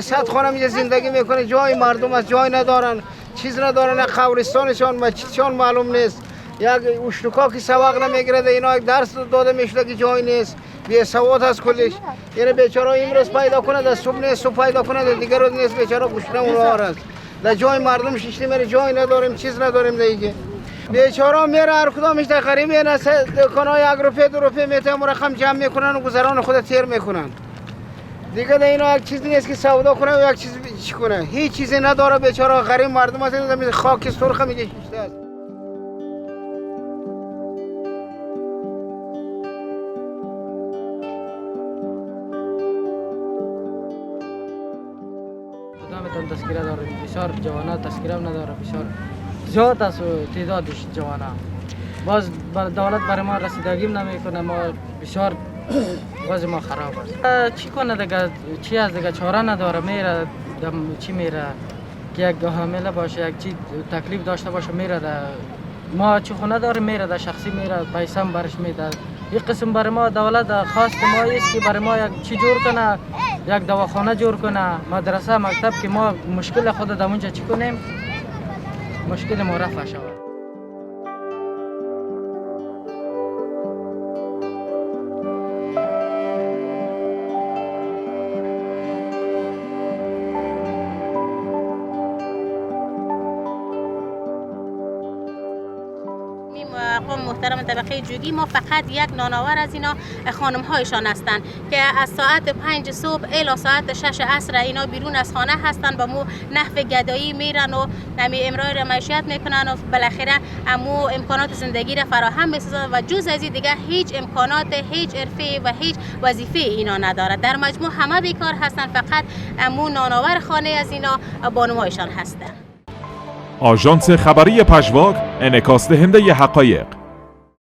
100 خانه میگه زندگی میکنه، جای مردم است، جای ندارن، چیز ندارن، قبرستانشان مسجدشان معلوم نیست، یک اشتکا که سواق نمیگیره، اینا یک درس داده میشه که جای نیست، بی سواد هست کلش. یعنی بیچاره امروز پیدا کنه در صبح نیست، صبح پیدا کنه دیگر روز نیست، بیچاره گشنه اونها است. در جای مردم شیشتی میره، جای نداریم، چیز نداریم دیگه. بیچاره میره هر کدامش در قریب یه دکانای 1 روپیه 2 روپیه میتونن رقم جمع میکنن و گذران خود تیر میکنن. دیگه در اینا یک چیزی نیست که سودا کنه و یک چیز چی کنه، هیچ چیزی نداره بیچاره غریب مردم است، در خاک سرخ میگه شیشته است. کدامتان تذکره داریم؟ بسیار جوانا تذکره نداره، بسیار زیاد است تعدادش جوانا. باز دولت برای ما رسیدگی نمیکنه، ما بسیار وضع ما خراب است. چی کنه دیگه؟ چی از دیگه چاره نداره، میره چی میره که یک حامله باشه، یک چی تکلیف داشته باشه میره ما چی خونه داره میره در شخصی میره پیسه برش میده. یک قسم برای ما دولت خواست ما است که برای ما یک چی جور کنه، یک دواخانه جور کنه، مدرسه مکتب که ما مشکل خود در اونجا چی کنیم، مشکل ما رفع شود. قوم محترم طبقه جوگی، ما فقط یک نانآور از اینا خانم هایشان هستند که از ساعت 5 صبح الی ساعت 6 عصر اینا بیرون از خانه هستند و مو نحو گدایی میرن و امرار معیشت میکنن و بالاخره امو امکانات زندگی را فراهم میسازن و جز از این دیگه هیچ امکانات، هیچ حرفه و هیچ وظیفه اینا نداره. در مجموع همه بیکار هستند، فقط امو نانآور خانه از اینا بانوهایشان هستند. آژانس خبری پژواک، انعکاس دهنده حقایق.